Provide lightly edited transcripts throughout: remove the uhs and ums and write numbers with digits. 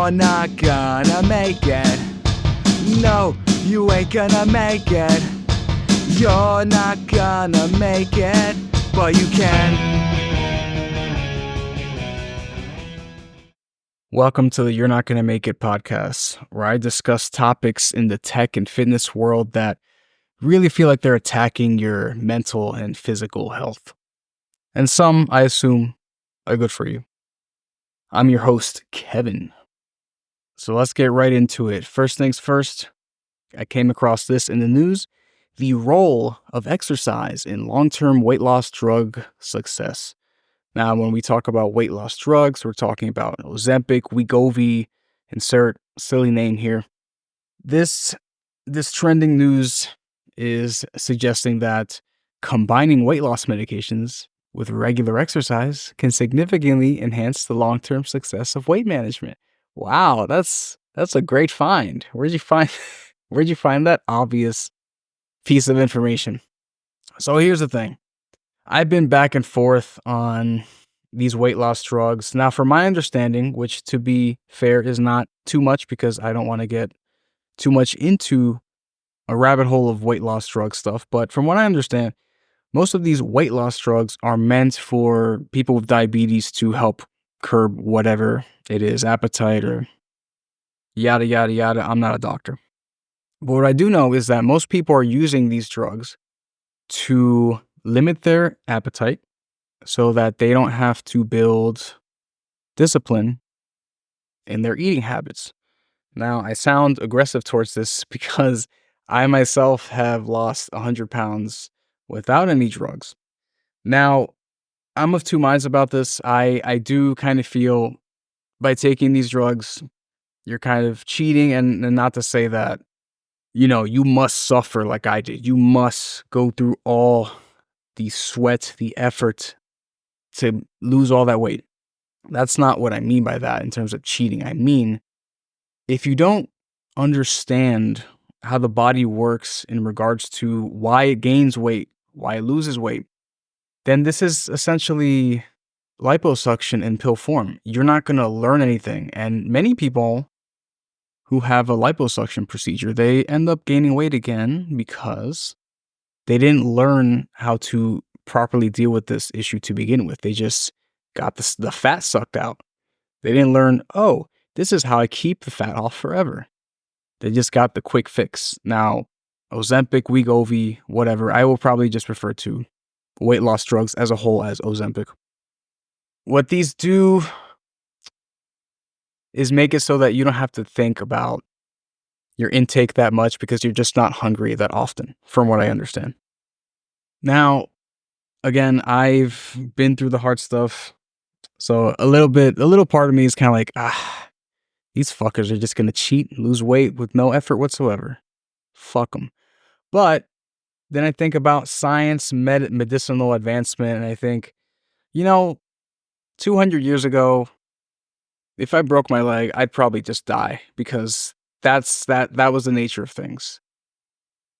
You're not gonna make it. No, you ain't gonna make it. You're not gonna make it, but you can. Welcome to the You're Not Gonna Make It podcast, where I discuss topics in the tech and fitness world that really feel like they're attacking your mental and physical health. And some, I assume, are good for you. I'm your host, Kevin. So let's get right into it. First things first, I came across this in the news: the role of exercise in long-term weight loss drug success. Now, when we talk about weight loss drugs, we're talking about Ozempic, Wegovy, insert silly name here. This trending news is suggesting that combining weight loss medications with regular exercise can significantly enhance the long-term success of weight management. Wow, that's a great find. Where'd you find that obvious piece of information? So here's the thing. I've been back and forth on these weight loss drugs. Now, from my understanding, which to be fair is not too much because I don't want to get too much into a rabbit hole of weight loss drug stuff, but from what I understand, most of these weight loss drugs are meant for people with diabetes to help curb whatever it is, appetite or yada, yada, yada. I'm not a doctor. But what I do know is that most people are using these drugs to limit their appetite so that they don't have to build discipline in their eating habits. Now, I sound aggressive towards this because I myself have lost 100 pounds without any drugs. Now, I'm of two minds about this. I do kind of feel by taking these drugs, you're kind of cheating, and not to say that, you must suffer like I did. You must go through all the sweat, the effort to lose all that weight. That's not what I mean by that in terms of cheating. I mean, if you don't understand how the body works in regards to why it gains weight, why it loses weight, then this is essentially liposuction in pill form. You're not going to learn anything. And many people who have a liposuction procedure, they end up gaining weight again because they didn't learn how to properly deal with this issue to begin with. They just got the fat sucked out. They didn't learn, oh, this is how I keep the fat off forever. They just got the quick fix. Now, Ozempic, Wegovy, whatever, I will probably just refer to weight loss drugs as a whole as Ozempic. What these do is make it so that you don't have to think about your intake that much because you're just not hungry that often, from what I understand. Now, again, I've been through the hard stuff. So a little part of me is kind of like, these fuckers are just going to cheat, lose weight with no effort whatsoever. Fuck them. But then I think about science, medicinal advancement, and I think, 200 years ago, if I broke my leg, I'd probably just die because that was the nature of things.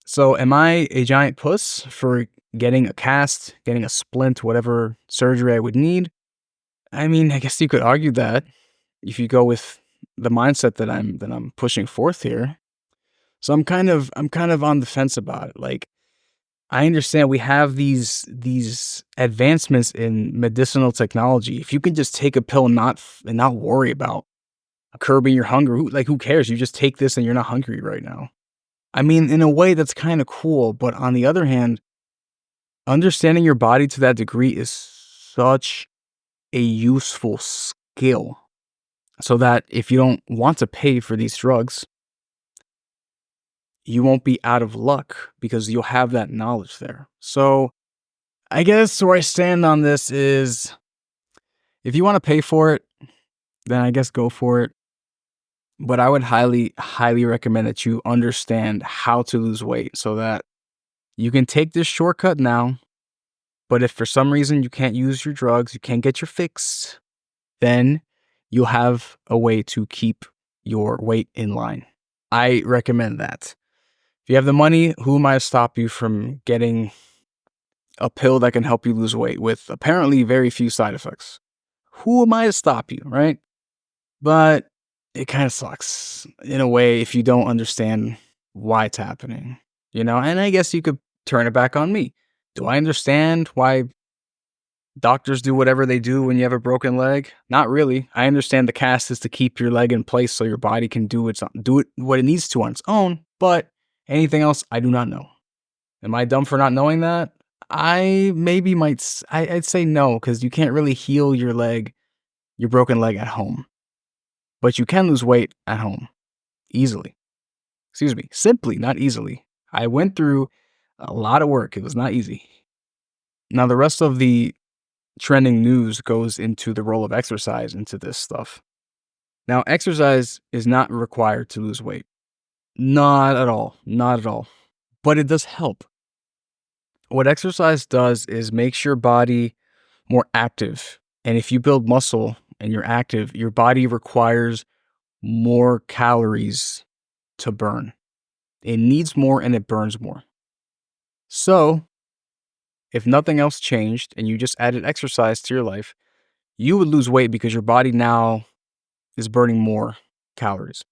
So am I a giant puss for getting a cast, getting a splint, whatever surgery I would need? I mean, I guess you could argue that if you go with the mindset that I'm pushing forth here. So I'm kind of on the fence about it. Like, I understand we have these advancements in medicinal technology. If you can just take a pill and not worry about curbing your hunger, who cares? You just take this and you're not hungry right now. I mean, in a way, that's kind of cool. But on the other hand, understanding your body to that degree is such a useful skill. So that if you don't want to pay for these drugs, you won't be out of luck because you'll have that knowledge there. So I guess where I stand on this is, if you want to pay for it, then I guess go for it. But I would highly, highly recommend that you understand how to lose weight so that you can take this shortcut now. But if for some reason you can't use your drugs, you can't get your fix, then you'll have a way to keep your weight in line. I recommend that. If you have the money, who am I to stop you from getting a pill that can help you lose weight with apparently very few side effects? Who am I to stop you, right? But it kind of sucks in a way if you don't understand why it's happening, And I guess you could turn it back on me. Do I understand why doctors do whatever they do when you have a broken leg? Not really. I understand the cast is to keep your leg in place so your body can do it what it needs to on its own, but anything else I do not know. Am I dumb for not knowing that? I maybe might I'd say no, cuz you can't really heal your broken leg at home. But you can lose weight at home easily. Excuse me, simply, not easily. I went through a lot of work. It was not easy. Now, the rest of the trending news goes into the role of exercise into this stuff. Now, exercise is not required to lose weight. Not at all. Not at all. But it does help. What exercise does is makes your body more active. And if you build muscle and you're active, your body requires more calories to burn. It needs more and it burns more. So, if nothing else changed and you just added exercise to your life, you would lose weight because your body now is burning more calories.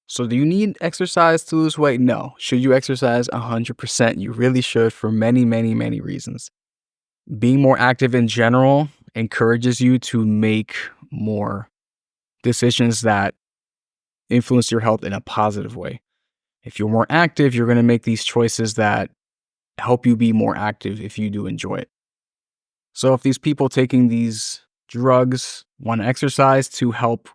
So, do you need exercise to lose weight? No. Should you exercise? 100%. You really should for many, many, many reasons. Being more active in general encourages you to make more decisions that influence your health in a positive way. If you're more active, you're going to make these choices that help you be more active if you do enjoy it. So if these people taking these drugs want to exercise to help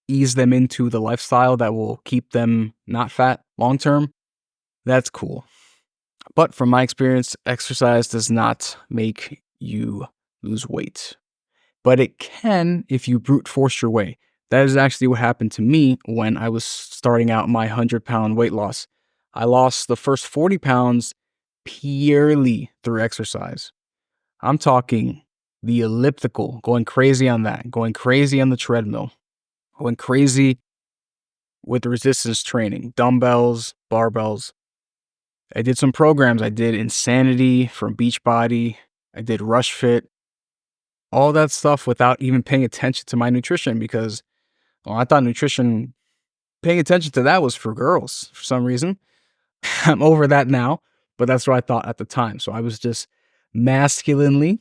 ease them into the lifestyle that will keep them not fat long term, that's cool. But from my experience, exercise does not make you lose weight. But it can if you brute force your way. That is actually what happened to me when I was starting out my 100-pound weight loss. I lost the first 40 pounds purely through exercise. I'm talking the elliptical, going crazy on that, going crazy on the treadmill, going crazy with resistance training, dumbbells, barbells. I did some programs. I did Insanity from Beachbody. I did Rush Fit. All that stuff without even paying attention to my nutrition because I thought paying attention to that was for girls for some reason. I'm over that now, but that's what I thought at the time. So I was just masculinely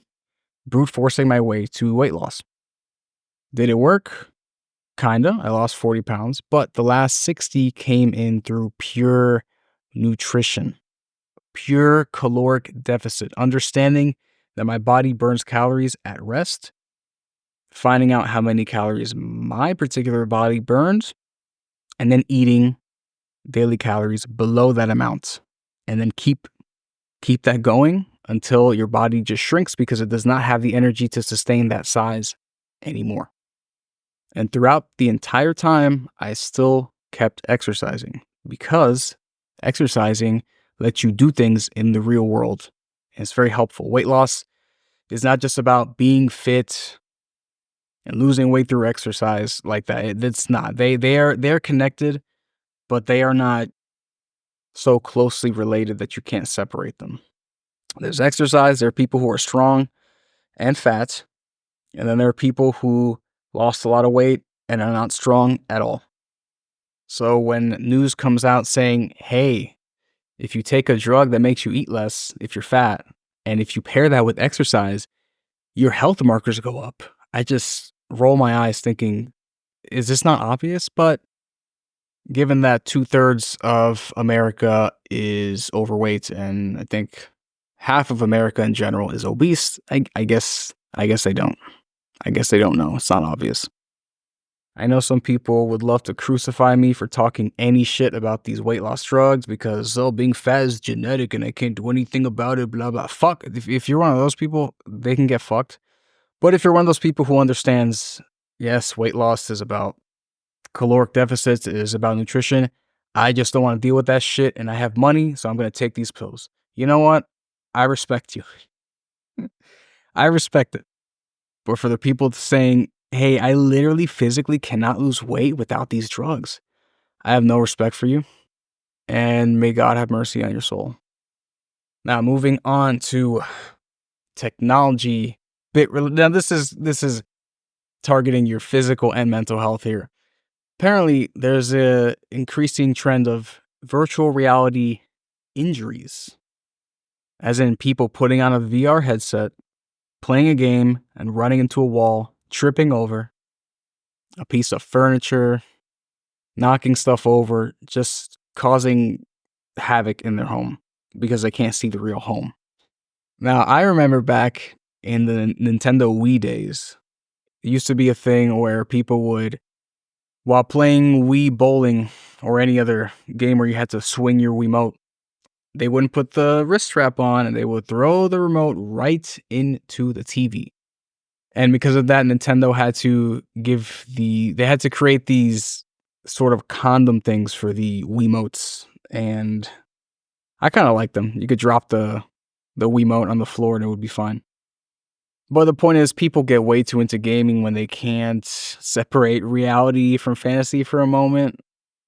brute forcing my way to weight loss. Did it work? Kinda. I lost 40 pounds, but the last 60 came in through pure nutrition, pure caloric deficit, understanding that my body burns calories at rest, finding out how many calories my particular body burns, and then eating daily calories below that amount. And then keep that going until your body just shrinks because it does not have the energy to sustain that size anymore. And throughout the entire time, I still kept exercising because exercising lets you do things in the real world. And it's very helpful. Weight loss is not just about being fit and losing weight through exercise like that. It's not. They're connected, but they are not so closely related that you can't separate them. There's exercise. There are people who are strong and fat. And then there are people who lost a lot of weight and are not strong at all. So when news comes out saying, hey, if you take a drug that makes you eat less, if you're fat, and if you pair that with exercise, your health markers go up. I just roll my eyes thinking, is this not obvious? But given that 2/3 of America is overweight and I think half of America in general is obese, I guess they don't. I guess they don't know. It's not obvious. I know some people would love to crucify me for talking any shit about these weight loss drugs because, being fat is genetic and I can't do anything about it, blah, blah. Fuck. If you're one of those people, they can get fucked. But if you're one of those people who understands, yes, weight loss is about caloric deficits, it is about nutrition. I just don't want to deal with that shit and I have money, so I'm going to take these pills. You know what? I respect you. I respect it. But for the people saying, hey, I literally physically cannot lose weight without these drugs, I have no respect for you. And may God have mercy on your soul. Now, moving on to technology. Now, this is targeting your physical and mental health here. Apparently, there's a increasing trend of virtual reality injuries, as in people putting on a VR headset, playing a game, and running into a wall, tripping over a piece of furniture, knocking stuff over, just causing havoc in their home because they can't see the real home. Now, I remember back in the Nintendo Wii days, it used to be a thing where people would, while playing Wii bowling or any other game where you had to swing your Wiimote, they wouldn't put the wrist strap on and they would throw the remote right into the TV. And because of that, Nintendo had to they had to create these sort of condom things for the Wiimotes. And I kind of like them. You could drop the Wiimote on the floor and it would be fine. But the point is, people get way too into gaming when they can't separate reality from fantasy for a moment.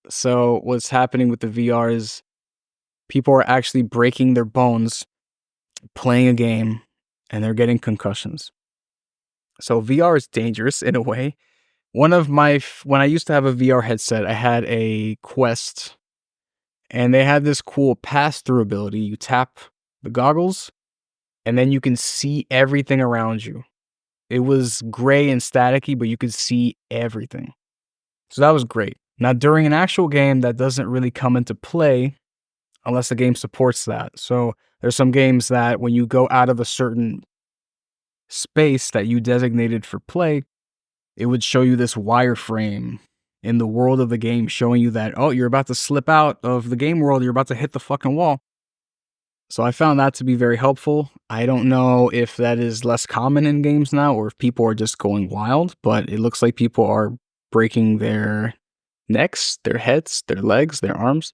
So what's happening with the VR is people are actually breaking their bones playing a game and they're getting concussions. So VR is dangerous in a way. When I used to have a VR headset, I had a Quest and they had this cool pass through ability. You tap the goggles and then you can see everything around you. It was gray and staticky, but you could see everything. So that was great. Now, during an actual game, that doesn't really come into play unless the game supports that. So there's some games that when you go out of a certain space that you designated for play, it would show you this wireframe in the world of the game showing you that, oh, you're about to slip out of the game world, you're about to hit the fucking wall. So I found that to be very helpful. I don't know if that is less common in games now or if people are just going wild, but it looks like people are breaking their necks, their heads, their legs, their arms,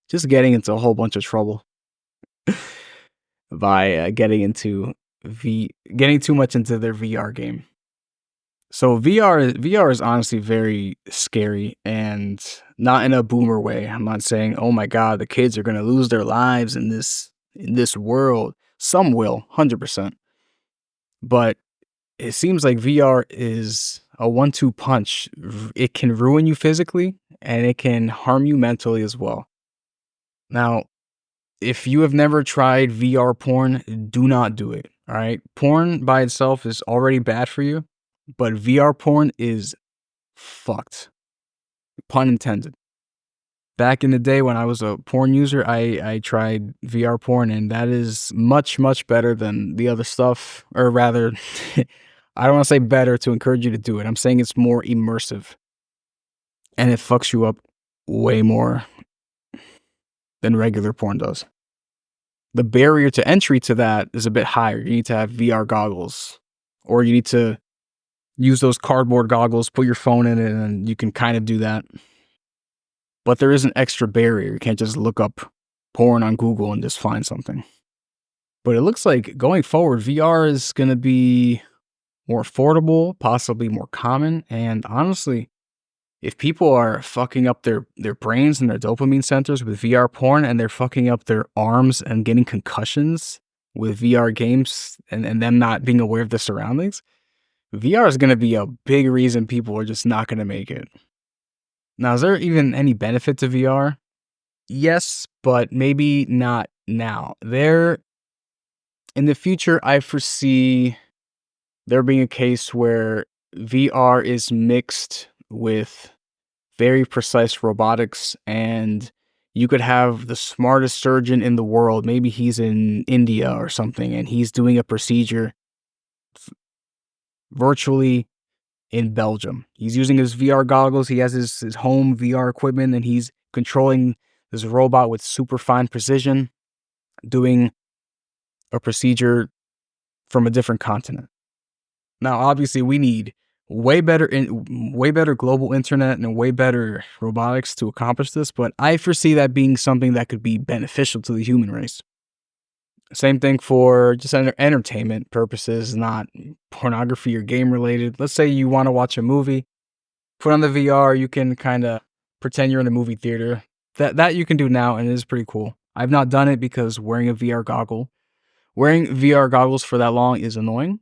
just getting into a whole bunch of trouble by getting too much into their VR game. So VR is honestly very scary and not in a boomer way. I'm not saying, "Oh my god, the kids are going to lose their lives in this world." Some will, 100%. But it seems like VR is a one-two punch. It can ruin you physically and it can harm you mentally as well. Now, if you have never tried VR porn, do not do it. All right? Porn by itself is already bad for you, but VR porn is fucked. Pun intended. Back in the day when I was a porn user, I tried VR porn, and that is much, much better than the other stuff. Or rather, I don't want to say better to encourage you to do it. I'm saying it's more immersive. And it fucks you up way more than regular porn does. The barrier to entry to that is a bit higher. You need to have VR goggles, or you need to use those cardboard goggles, put your phone in it, and you can kind of do that. But there is an extra barrier. You can't just look up porn on Google and just find something. But it looks like going forward, VR is going to be more affordable, possibly more common. And honestly, if people are fucking up their brains and their dopamine centers with VR porn and they're fucking up their arms and getting concussions with VR games and them not being aware of the surroundings, VR is going to be a big reason people are just not going to make it. Now, is there even any benefit to VR? Yes, but maybe not now. In the future, I foresee there being a case where VR is mixed with very precise robotics and you could have the smartest surgeon in the world. Maybe he's in India or something and he's doing a procedure virtually in Belgium. He's using his VR goggles. He has his home VR equipment and he's controlling this robot with super fine precision, doing a procedure from a different continent. Now, obviously, we need way better global internet and way better robotics to accomplish this, but I foresee that being something that could be beneficial to the human race. Same thing for just entertainment purposes, not pornography or game related. Let's say you want to watch a movie, put on the VR, you can kind of pretend you're in a movie theater. That you can do now, and it is pretty cool. I've not done it because wearing VR goggles for that long is annoying,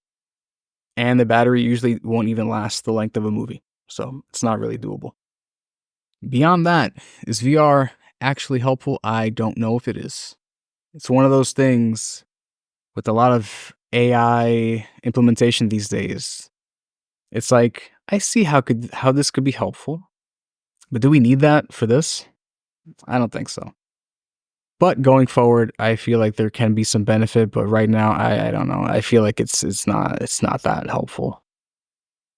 and the battery usually won't even last the length of a movie, so it's not really doable. Beyond that, is VR actually helpful? I don't know if it is. It's one of those things with a lot of AI implementation these days. It's like, I see how this could be helpful, but do we need that for this? I don't think so. But going forward, I feel like there can be some benefit, but right now I don't know. I feel like it's not that helpful.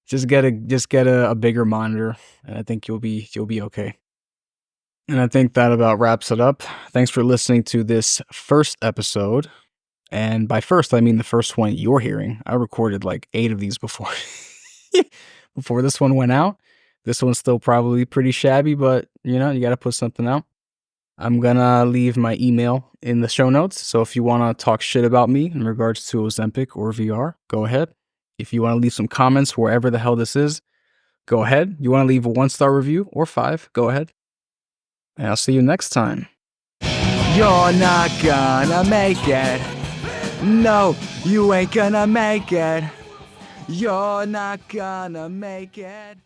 Just get a bigger monitor, and I think you'll be okay. And I think that about wraps it up. Thanks for listening to this first episode. And by first, I mean the first one you're hearing. I recorded like 8 of these before before this one went out. This one's still probably pretty shabby, but you know, you got to put something out. I'm gonna leave my email in the show notes. So if you want to talk shit about me in regards to Ozempic or VR, go ahead. If you want to leave some comments wherever the hell this is, go ahead. You want to leave a 1-star review or 5, go ahead. And I'll see you next time. You're not gonna make it. No, you ain't gonna make it. You're not gonna make it.